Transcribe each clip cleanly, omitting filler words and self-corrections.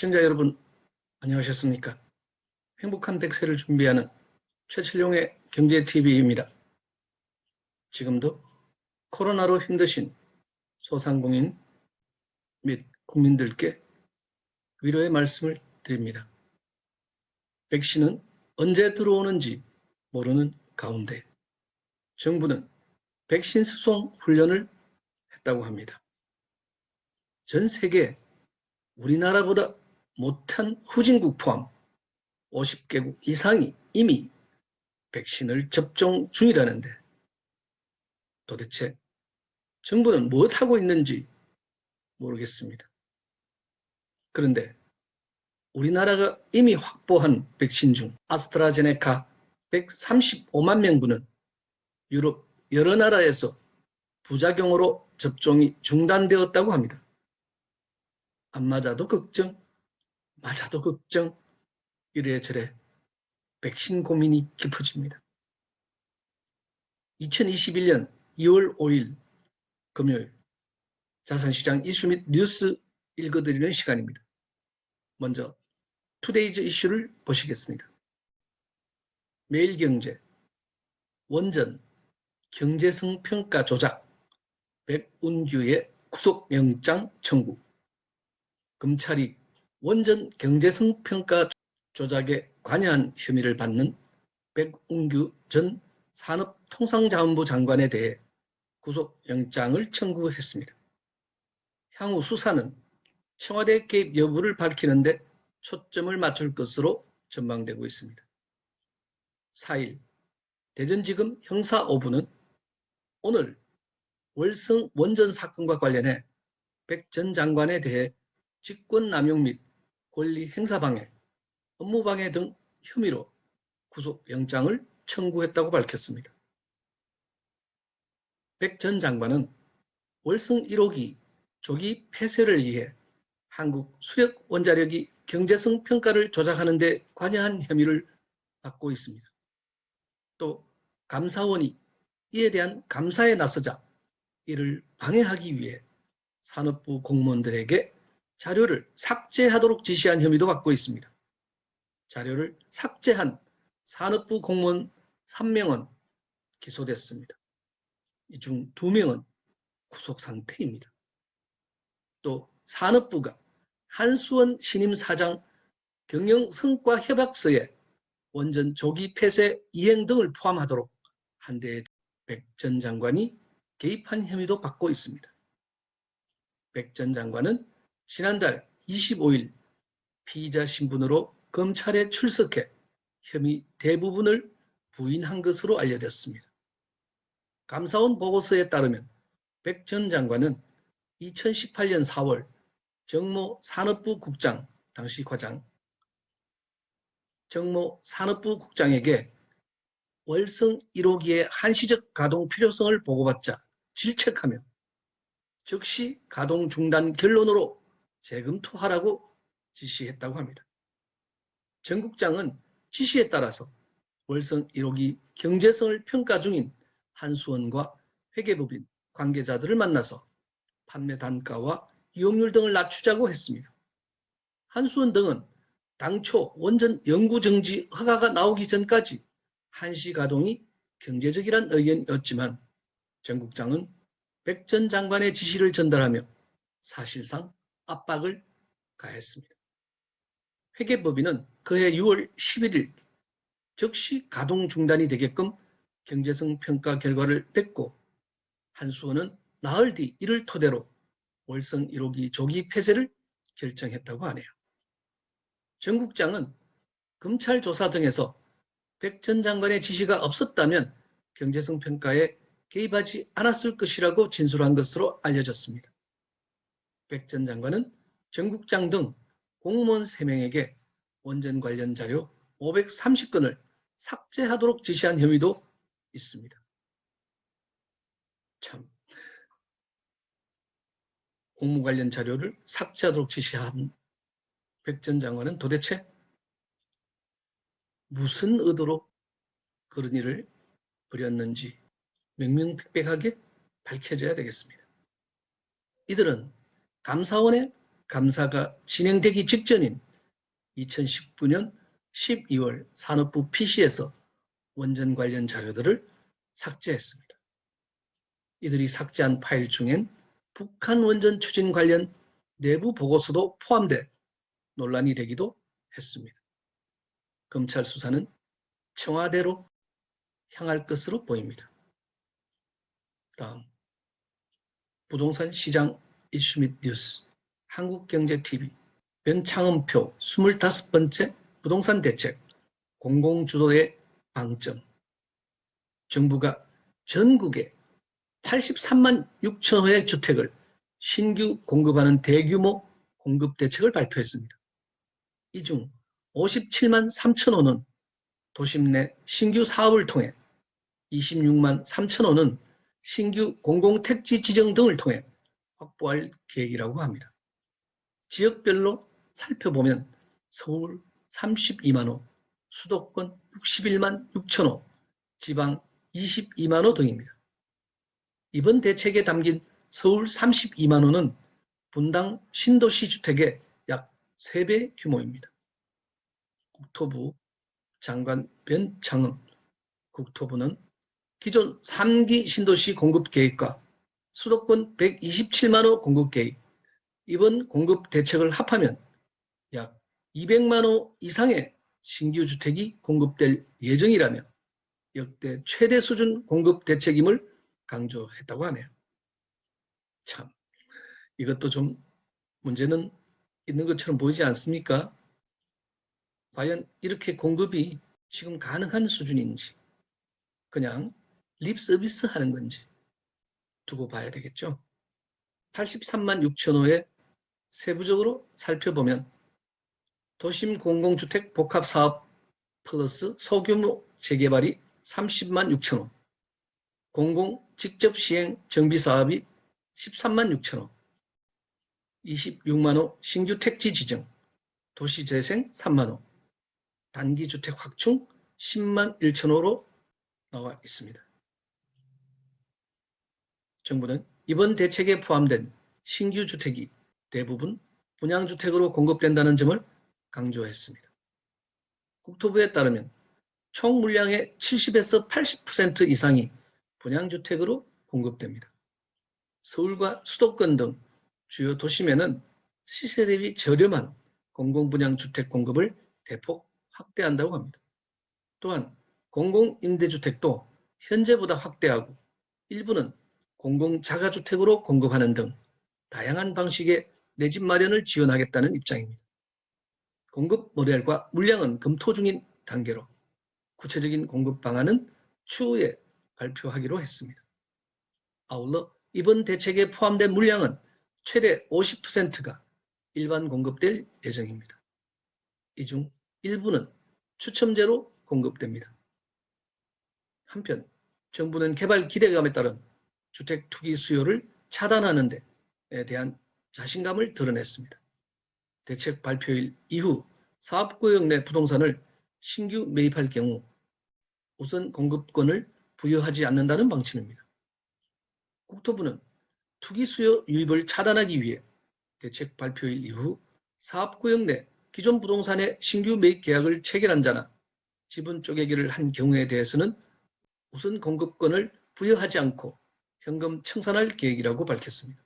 시청자 여러분, 안녕하셨습니까? 행복한 100세를 준비하는 최칠용의 경제TV입니다. 지금도 코로나로 힘드신 소상공인 및 국민들께 위로의 말씀을 드립니다. 백신은 언제 들어오는지 모르는 가운데 정부는 백신 수송 훈련을 했다고 합니다. 전 세계 우리나라보다 못한 후진국 포함 50개국 이상이 이미 백신을 접종 중이라는데 도대체 정부는 무엇하고 있는지 모르겠습니다. 그런데 우리나라가 이미 확보한 백신 중 아스트라제네카 135만 명분은 유럽 여러 나라에서 부작용으로 접종이 중단되었다고 합니다. 안 맞아도 걱정, 맞아도 걱정, 이래저래 백신 고민이 깊어집니다. 2021년 2월 5일 금요일 자산시장 이슈 및 뉴스 읽어드리는 시간입니다. 먼저 투데이즈 이슈를 보시겠습니다. 매일경제, 원전, 경제성 평가 조작, 백운규의 구속영장 청구, 검찰이 원전 경제성 평가 조작에 관여한 혐의를 받는 백운규 전 산업통상자원부 장관에 대해 구속영장을 청구했습니다. 향후 수사는 청와대 개입 여부를 밝히는 데 초점을 맞출 것으로 전망되고 있습니다. 4일 대전지검 형사 5부는 오늘 월성 원전 사건과 관련해 백 전 장관에 대해 직권남용 및 권리행사방해, 업무방해 등 혐의로 구속영장을 청구했다고 밝혔습니다. 백 전 장관은 월성 1호기 조기 폐쇄를 위해 한국 수력원자력이 경제성 평가를 조작하는 데 관여한 혐의를 받고 있습니다. 또 감사원이 이에 대한 감사에 나서자 이를 방해하기 위해 산업부 공무원들에게 자료를 삭제하도록 지시한 혐의도 받고 있습니다. 자료를 삭제한 산업부 공무원 3명은 기소됐습니다. 이 중 2명은 구속 상태입니다. 또 산업부가 한수원 신임 사장 경영 성과 협약서에 원전 조기 폐쇄 이행 등을 포함하도록 한 대 백 전 장관이 개입한 혐의도 받고 있습니다. 백 전 장관은 지난달 25일 피의자 신분으로 검찰에 출석해 혐의 대부분을 부인한 것으로 알려졌습니다. 감사원 보고서에 따르면 백 전 장관은 2018년 4월 정모 산업부 국장, 당시 과장, 정모 산업부 국장에게 월성 1호기의 한시적 가동 필요성을 보고받자 질책하며 즉시 가동 중단 결론으로 재검토하라고 지시했다고 합니다. 정 국장은 지시에 따라서 월성 1호기 경제성을 평가 중인 한수원과 회계법인 관계자들을 만나서 판매 단가와 이용률 등을 낮추자고 했습니다. 한수원 등은 당초 원전 영구정지 허가가 나오기 전까지 한시 가동이 경제적이란 의견이었지만 정 국장은 백 전 장관의 지시를 전달하며 사실상 압박을 가했습니다. 회계법인은 그해 6월 11일 즉시 가동 중단이 되게끔 경제성 평가 결과를 냈고 한수원은 나흘 뒤 이를 토대로 월성 1호기 조기 폐쇄를 결정했다고 하네요. 정 국장은 검찰 조사 등에서 백 전 장관의 지시가 없었다면 경제성 평가에 개입하지 않았을 것이라고 진술한 것으로 알려졌습니다. 백 전 장관은 정 국장 등 공무원 3명에게 원전 관련 자료 530건을 삭제하도록 지시한 혐의도 있습니다. 참, 공무 관련 자료를 삭제하도록 지시한 백 전 장관은 도대체 무슨 의도로 그런 일을 벌였는지 명명백백하게 밝혀져야 되겠습니다. 이들은 감사원의 감사가 진행되기 직전인 2019년 12월 산업부 PC에서 원전 관련 자료들을 삭제했습니다. 이들이 삭제한 파일 중엔 북한 원전 추진 관련 내부 보고서도 포함돼 논란이 되기도 했습니다. 검찰 수사는 청와대로 향할 것으로 보입니다. 다음, 부동산 시장 이슈 및 뉴스, 한국경제TV, 변창흠표 25번째 부동산 대책, 공공주도의 방점. 정부가 전국에 83만 6천 호의 주택을 신규 공급하는 대규모 공급 대책을 발표했습니다. 이 중 57만 3천 호는 도심 내 신규 사업을 통해, 26만 3천 호는 신규 공공택지 지정 등을 통해 확보할 계획이라고 합니다. 지역별로 살펴보면 서울 32만 호, 수도권 61만 6천 호, 지방 22만 호 등입니다. 이번 대책에 담긴 서울 32만 호는 분당 신도시 주택의 약 3배 규모입니다. 국토부 장관 변창흠 국토부는 기존 3기 신도시 공급 계획과 수도권 127만 호 공급 계획, 이번 공급 대책을 합하면 약 200만 호 이상의 신규 주택이 공급될 예정이라며 역대 최대 수준 공급 대책임을 강조했다고 하네요. 참, 이것도 좀 문제는 있는 것처럼 보이지 않습니까? 과연 이렇게 공급이 지금 가능한 수준인지, 그냥 립 서비스 하는 건지 두고 봐야 되겠죠. 83만 6천 호에 세부적으로 살펴보면 도심 공공주택 복합사업 플러스 소규모 재개발이 30만 6천 호, 공공 직접 시행 정비사업이 13만 6천 호, 26만 호 신규 택지 지정, 도시재생 3만 호, 단기주택 확충 10만 1천 호로 나와 있습니다. 정부는 이번 대책에 포함된 신규 주택이 대부분 분양주택으로 공급된다는 점을 강조했습니다. 국토부에 따르면 총 물량의 70에서 80% 이상이 분양주택으로 공급됩니다. 서울과 수도권 등 주요 도심에는 시세 대비 저렴한 공공분양주택 공급을 대폭 확대한다고 합니다. 또한 공공임대주택도 현재보다 확대하고 일부는 공공자가주택으로 공급하는 등 다양한 방식의 내 집 마련을 지원하겠다는 입장입니다. 공급 모델과 물량은 검토 중인 단계로 구체적인 공급 방안은 추후에 발표하기로 했습니다. 아울러 이번 대책에 포함된 물량은 최대 50%가 일반 공급될 예정입니다. 이 중 일부는 추첨제로 공급됩니다. 한편 정부는 개발 기대감에 따른 주택 투기 수요를 차단하는 데 대한 자신감을 드러냈습니다. 대책 발표일 이후 사업구역 내 부동산을 신규 매입할 경우 우선 공급권을 부여하지 않는다는 방침입니다. 국토부는 투기 수요 유입을 차단하기 위해 대책 발표일 이후 사업구역 내 기존 부동산의 신규 매입 계약을 체결한 자나 지분 쪼개기를 한 경우에 대해서는 우선 공급권을 부여하지 않고 현금 청산할 계획이라고 밝혔습니다.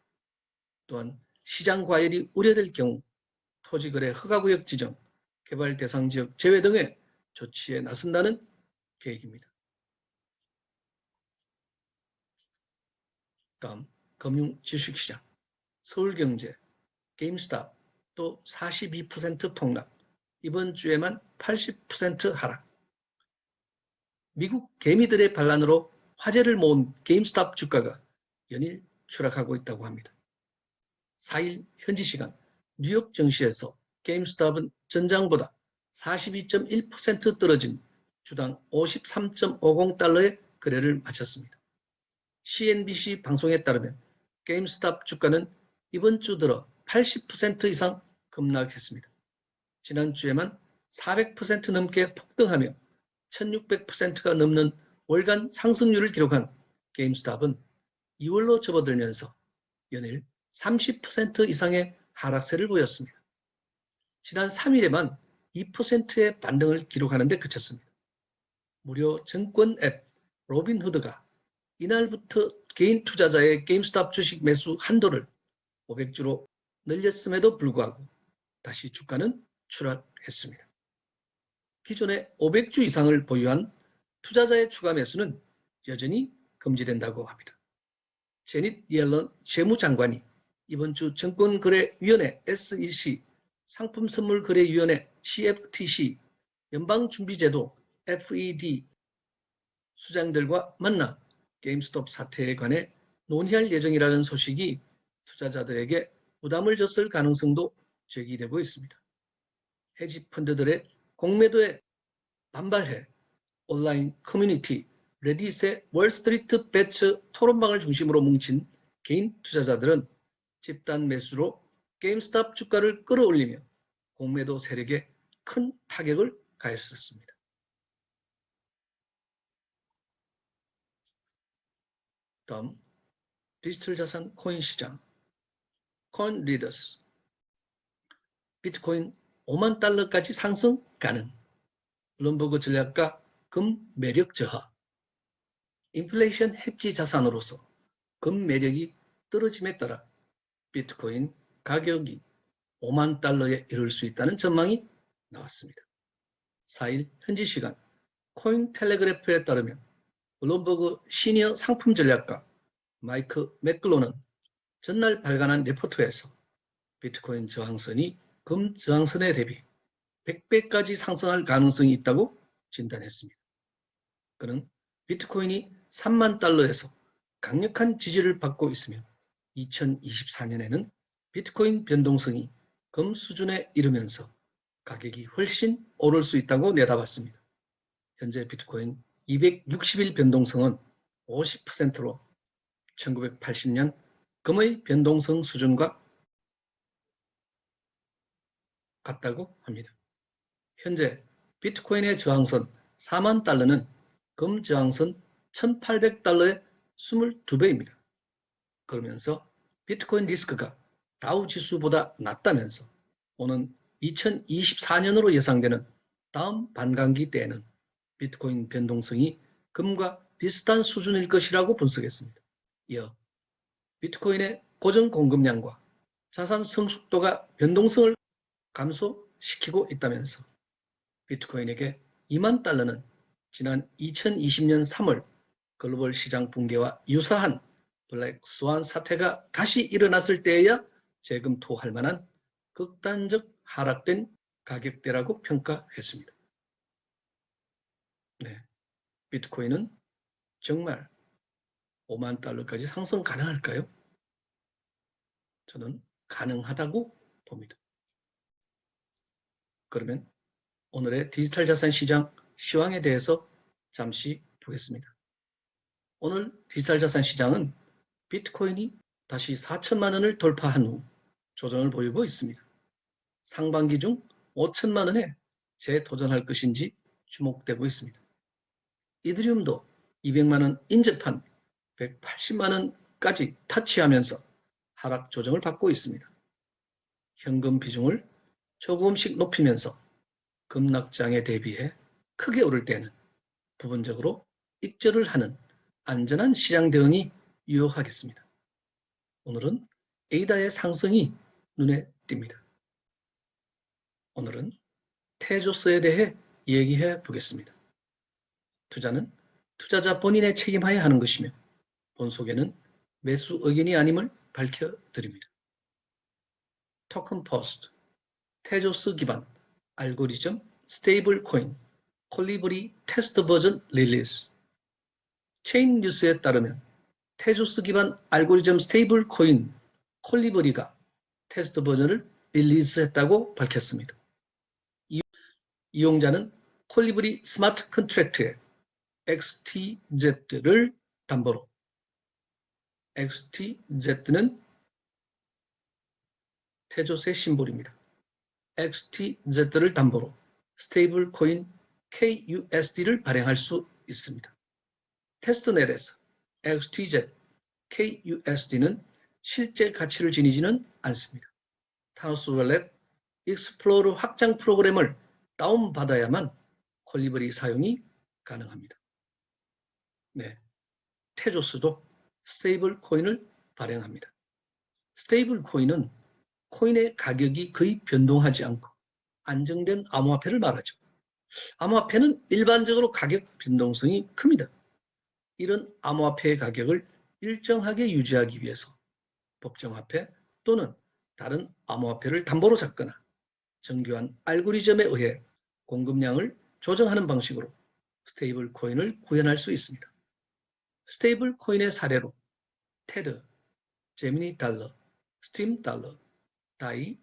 또한 시장 과열이 우려될 경우 토지거래 허가구역 지정, 개발 대상 지역 제외 등의 조치에 나선다는 계획입니다. 다음, 금융 주식시장, 서울경제, 게임스탑 또 42% 폭락, 이번 주에만 80% 하락. 미국 개미들의 반란으로 화제를 모은 게임스탑 주가가 연일 추락하고 있다고 합니다. 4일 현지 시간 뉴욕 증시에서 게임스탑은 전장보다 42.1% 떨어진 주당 53.50달러의 거래를 마쳤습니다. CNBC 방송에 따르면 게임스탑 주가는 이번 주 들어 80% 이상 급락했습니다. 지난주에만 400% 넘게 폭등하며 1600%가 넘는 월간 상승률을 기록한 게임스탑은 2월로 접어들면서 연일 30% 이상의 하락세를 보였습니다. 지난 3일에만 2%의 반등을 기록하는 데 그쳤습니다. 무료 증권 앱 로빈후드가 이날부터 개인 투자자의 게임스탑 주식 매수 한도를 500주로 늘렸음에도 불구하고 다시 주가는 추락했습니다. 기존에 500주 이상을 보유한 투자자의 추가 매수는 여전히 금지된다고 합니다. 제닛 옐런 재무장관이 이번 주 증권거래위원회 SEC, 상품선물거래위원회 CFTC, 연방준비제도 FED 수장들과 만나 게임스톱 사태에 관해 논의할 예정이라는 소식이 투자자들에게 부담을 줬을 가능성도 제기되고 있습니다. 헤지 펀드들의 공매도에 반발해 온라인 커뮤니티 레딧의 월스트리트 배츠 토론방을 중심으로 뭉친 개인 투자자들은 집단 매수로 게임스탑 주가를 끌어올리며 공매도 세력에 큰 타격을 가했었습니다. 다음, 디지털 자산 코인 시장. 코인 리더스. 비트코인 5만 달러까지 상승 가능. 블룸버그 전략가 금 매력 저하. 인플레이션 해지 자산으로서 금 매력이 떨어짐에 따라 비트코인 가격이 5만 달러에 이를 수 있다는 전망이 나왔습니다. 4일 현지 시간 코인 텔레그래프에 따르면 블룸버그 시니어 상품 전략가 마이크 맥글로는 전날 발간한 레포트에서 비트코인 저항선이 금 저항선에 대비 100배까지 상승할 가능성이 있다고 진단했습니다. 그는 비트코인이 3만 달러에서 강력한 지지를 받고 있으며 2024년에는 비트코인 변동성이 금 수준에 이르면서 가격이 훨씬 오를 수 있다고 내다봤습니다. 현재 비트코인 260일 변동성은 50%로 1980년 금의 변동성 수준과 같다고 합니다. 현재 비트코인의 저항선 4만 달러는 금 저항선 1800달러의 22배입니다. 그러면서 비트코인 리스크가 다우 지수보다 낮다면서 오는 2024년으로 예상되는 다음 반감기 때에는 비트코인 변동성이 금과 비슷한 수준일 것이라고 분석했습니다. 이어 비트코인의 고정 공급량과 자산 성숙도가 변동성을 감소시키고 있다면서 비트코인에게 2만 달러는 지난 2020년 3월 글로벌 시장 붕괴와 유사한 블랙 스완 사태가 다시 일어났을 때에야 재검토할 만한 극단적 하락된 가격대라고 평가했습니다. 네, 비트코인은 정말 5만 달러까지 상승 가능할까요? 저는 가능하다고 봅니다. 그러면 오늘의 디지털 자산 시장 시황에 대해서 잠시 보겠습니다. 오늘 디지털 자산 시장은 비트코인이 다시 4천만 원을 돌파한 후 조정을 보이고 있습니다. 상반기 중 5천만 원에 재도전할 것인지 주목되고 있습니다. 이더리움도 200만 원 인접한 180만 원까지 터치하면서 하락 조정을 받고 있습니다. 현금 비중을 조금씩 높이면서 급락장에 대비해 크게 오를 때는 부분적으로 익절을 하는 안전한 시장 대응이 유효하겠습니다. 오늘은 에이다의 상승이 눈에 띕니다. 오늘은 테조스에 대해 얘기해 보겠습니다. 투자는 투자자 본인의 책임하에 하는 것이며 본 속에는 매수 의견이 아님을 밝혀드립니다. 토큰 포스트, 테조스 기반 알고리즘 스테이블 코인 콜리브리 테스트 버전 릴리스. 체인 뉴스에 따르면 테조스 기반 알고리즘 스테이블 코인 콜리브리가 테스트 버전을 릴리스했다고 밝혔습니다. 이용자는 콜리브리 스마트 컨트랙트에 XTZ를 담보로, XTZ는 테조스의 심볼입니다. XTZ를 담보로 스테이블 코인 KUSD를 발행할 수 있습니다. 테스트넷에서 XTZ, KUSD는 실제 가치를 지니지는 않습니다. 타노스 월렛 익스플로러 확장 프로그램을 다운받아야만 콜리브리 사용이 가능합니다. 네, 테조스도 스테이블 코인을 발행합니다. 스테이블 코인은 코인의 가격이 거의 변동하지 않고 안정된 암호화폐를 말하죠. 암호화폐는 일반적으로 가격 변동성이 큽니다. 이런 암호화폐의 가격을 일정하게 유지하기 위해서 법정화폐 또는 다른 암호화폐를 담보로 잡거나 정교한 알고리즘에 의해 공급량을 조정하는 방식으로 스테이블 코인을 구현할 수 있습니다. 스테이블 코인의 사례로 테드, 제미니 달러, 스팀 달러, 다이,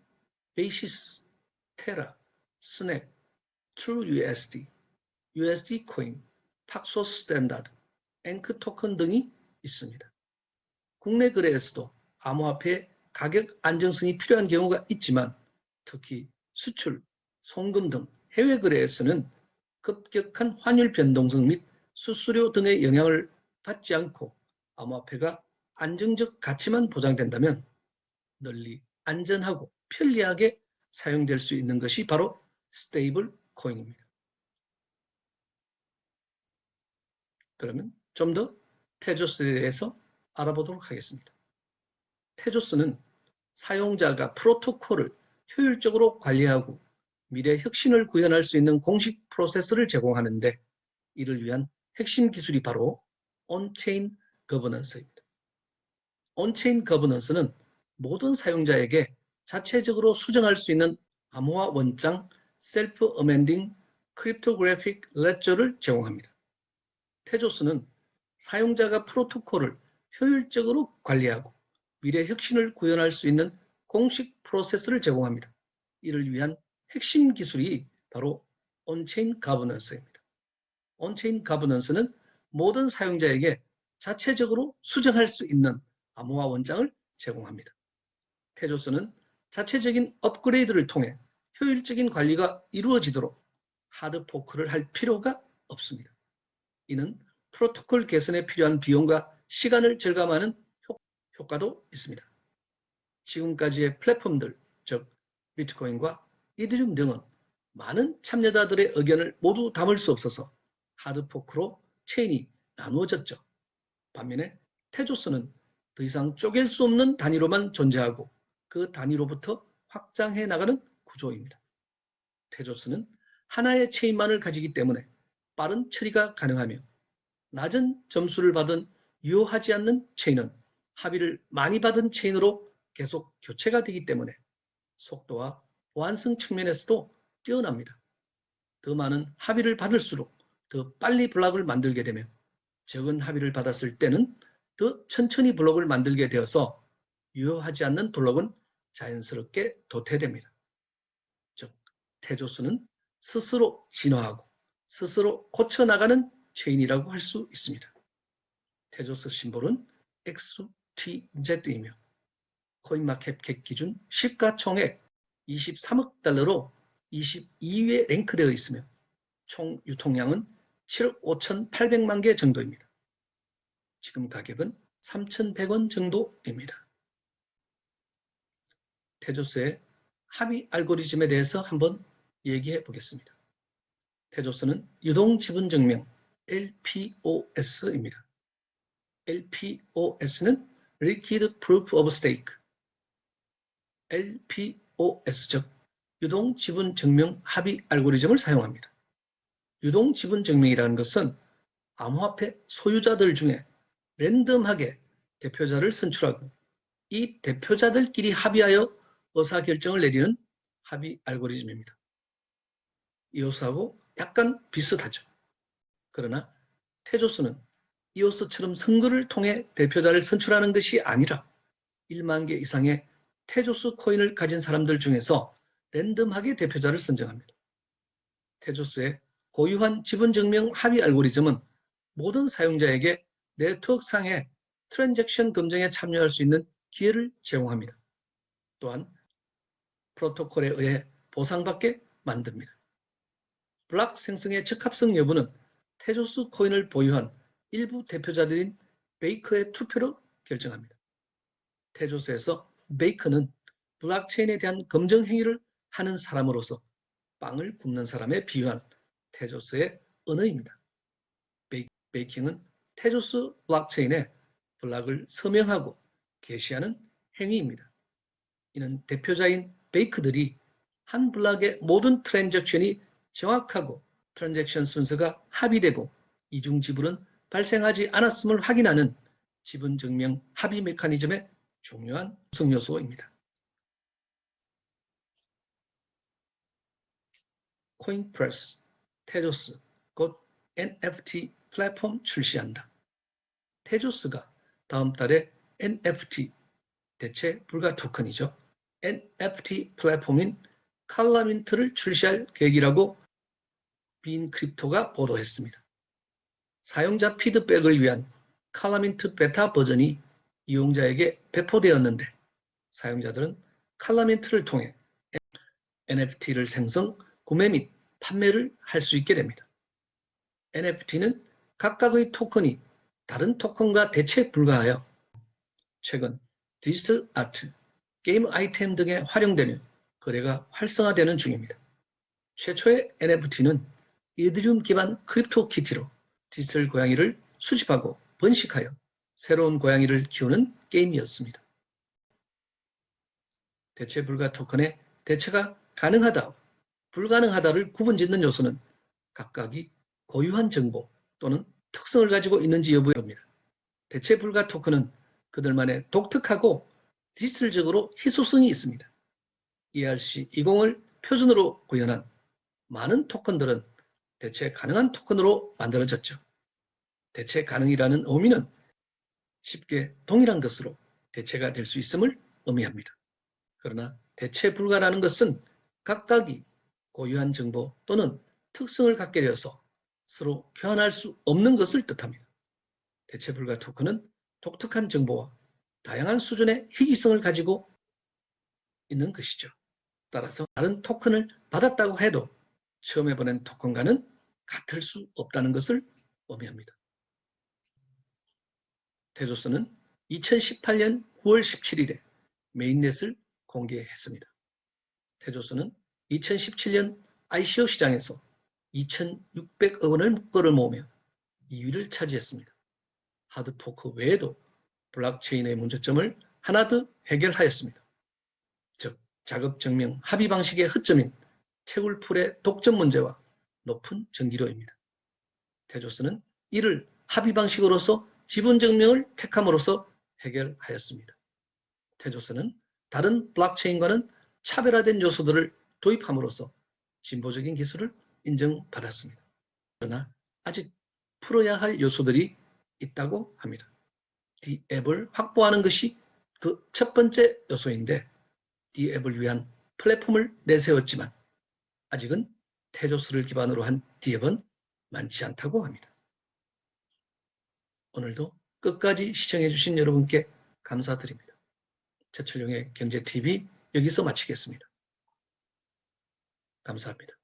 베이시스, 테라, 스냅, 트루 USD, USD 코인, 팍소스 스탠다드, 앵크 토큰 등이 있습니다. 국내 거래에서도 암호화폐의 가격 안정성이 필요한 경우가 있지만 특히 수출, 송금 등 해외 거래에서는 급격한 환율 변동성 및 수수료 등의 영향을 받지 않고 암호화폐가 안정적 가치만 보장된다면 널리 안전하고 편리하게 사용될 수 있는 것이 바로 스테이블 코인입니다. 그러면 좀 더 테조스에 대해서 알아보도록 하겠습니다. 테조스는 사용자가 프로토콜을 효율적으로 관리하고 미래 혁신을 구현할 수 있는 공식 프로세스를 제공하는데 이를 위한 핵심 기술이 바로 온체인 거버넌스입니다. 온체인 거버넌스는 모든 사용자에게 자체적으로 수정할 수 있는 암호화 원장 셀프 어멘딩 크립토그래픽 레저를 제공합니다. 테조스는 사용자가 프로토콜을 효율적으로 관리하고 미래 혁신을 구현할 수 있는 공식 프로세스를 제공합니다. 이를 위한 핵심 기술이 바로 온체인 가버넌스입니다. 온체인 가버넌스는 모든 사용자에게 자체적으로 수정할 수 있는 암호화 원장을 제공합니다. 테조스는 자체적인 업그레이드를 통해 효율적인 관리가 이루어지도록 하드포크를 할 필요가 없습니다. 이는 프로토콜 개선에 필요한 비용과 시간을 절감하는 효과도 있습니다. 지금까지의 플랫폼들, 즉 비트코인과 이더리움 등은 많은 참여자들의 의견을 모두 담을 수 없어서 하드포크로 체인이 나누어졌죠. 반면에 테조스는 더 이상 쪼갤 수 없는 단위로만 존재하고 그 단위로부터 확장해 나가는 구조입니다. 테조스는 하나의 체인만을 가지기 때문에 빠른 처리가 가능하며 낮은 점수를 받은 유효하지 않는 체인은 합의를 많이 받은 체인으로 계속 교체가 되기 때문에 속도와 보안성 측면에서도 뛰어납니다. 더 많은 합의를 받을수록 더 빨리 블록을 만들게 되며 적은 합의를 받았을 때는 더 천천히 블록을 만들게 되어서 유효하지 않는 블록은 자연스럽게 도태됩니다. 즉, 테조스는 스스로 진화하고 스스로 고쳐나가는 체인이라고 할 수 있습니다. 테조스 심볼은 XTZ이며 코인마켓캡 기준 시가총액 23억 달러로 22위에 랭크되어 있으며 총 유통량은 7억 5,800만 개 정도입니다. 지금 가격은 3,100원 정도입니다. 테조스의 합의 알고리즘에 대해서 한번 얘기해 보겠습니다. 테조스는 유동지분증명 LPOS입니다. LPOS는 Liquid Proof of Stake, LPOS, 즉 유동지분증명 합의 알고리즘을 사용합니다. 유동지분증명이라는 것은 암호화폐 소유자들 중에 랜덤하게 대표자를 선출하고 이 대표자들끼리 합의하여 의사결정을 내리는 합의 알고리즘입니다. 이오스하고 약간 비슷하죠. 그러나 테조스는 이오스처럼 선거를 통해 대표자를 선출하는 것이 아니라 1만 개 이상의 테조스 코인을 가진 사람들 중에서 랜덤하게 대표자를 선정합니다. 테조스의 고유한 지분증명 합의 알고리즘은 모든 사용자에게 네트워크상의 트랜잭션 검증에 참여할 수 있는 기회를 제공합니다. 또한 프로토콜에 의해 보상받게 만듭니다. 블록 생성의 적합성 여부는 테조스 코인을 보유한 일부 대표자들인 베이커의 투표로 결정합니다. 테조스에서 베이커는 블록체인에 대한 검증 행위를 하는 사람으로서 빵을 굽는 사람에 비유한 테조스의 언어입니다. 베이킹은 테조스 블록체인에 블록을 서명하고 게시하는 행위입니다. 이는 대표자인 베이크들이 한 블록의 모든 트랜잭션이 정확하고 트랜잭션 순서가 합의되고 이중 지불은 발생하지 않았음을 확인하는 지분 증명 합의 메커니즘의 중요한 구성 요소입니다. 코인프레스, 테조스, 곧 NFT 플랫폼 출시한다. 테조스가 다음 달에 NFT, 대체 불가 토큰이죠. NFT 플랫폼인 칼라민트를 출시할 계획이라고 빈크립토가 보도했습니다. 사용자 피드백을 위한 칼라민트 베타 버전이 이용자에게 배포되었는데 사용자들은 칼라민트를 통해 NFT를 생성, 구매 및 판매를 할 수 있게 됩니다. NFT는 각각의 토큰이 다른 토큰과 대체 불가하여 최근 디지털 아트, 게임 아이템 등에 활용되며 거래가 활성화되는 중입니다. 최초의 NFT는 이더리움 기반 크립토 키티로 디지털 고양이를 수집하고 번식하여 새로운 고양이를 키우는 게임이었습니다. 대체 불가 토큰의 대체가 가능하다, 불가능하다를 구분짓는 요소는 각각이 고유한 정보 또는 특성을 가지고 있는지 여부입니다. 대체 불가 토큰은 그들만의 독특하고 디지털적으로 희소성이 있습니다. ERC20을 표준으로 구현한 많은 토큰들은 대체 가능한 토큰으로 만들어졌죠. 대체 가능이라는 의미는 쉽게 동일한 것으로 대체가 될 수 있음을 의미합니다. 그러나 대체 불가라는 것은 각각이 고유한 정보 또는 특성을 갖게 되어서 서로 교환할 수 없는 것을 뜻합니다. 대체 불가 토큰은 독특한 정보와 다양한 수준의 희귀성을 가지고 있는 것이죠. 따라서 다른 토큰을 받았다고 해도 처음에 보낸 토큰과는 같을 수 없다는 것을 의미합니다. 테조스는 2018년 9월 17일에 메인넷을 공개했습니다. 테조스는 2017년 ICO 시장에서 2,600억 원을 끌어모으며 2위를 차지했습니다. 하드포크 외에도 블록체인의 문제점을 하나 더 해결하였습니다. 즉, 작업증명 합의 방식의 허점인 채굴풀의 독점 문제와 높은 전기료입니다. 테조스는 이를 합의 방식으로서 지분증명을 택함으로써 해결하였습니다. 테조스는 다른 블록체인과는 차별화된 요소들을 도입함으로써 진보적인 기술을 인정받았습니다. 그러나 아직 풀어야 할 요소들이 있다고 합니다. D앱을 확보하는 것이 그 첫 번째 요소인데 D앱을 위한 플랫폼을 내세웠지만 아직은 테조스를 기반으로 한 D앱은 많지 않다고 합니다. 오늘도 끝까지 시청해 주신 여러분께 감사드립니다. 최철용의 경제TV 여기서 마치겠습니다. 감사합니다.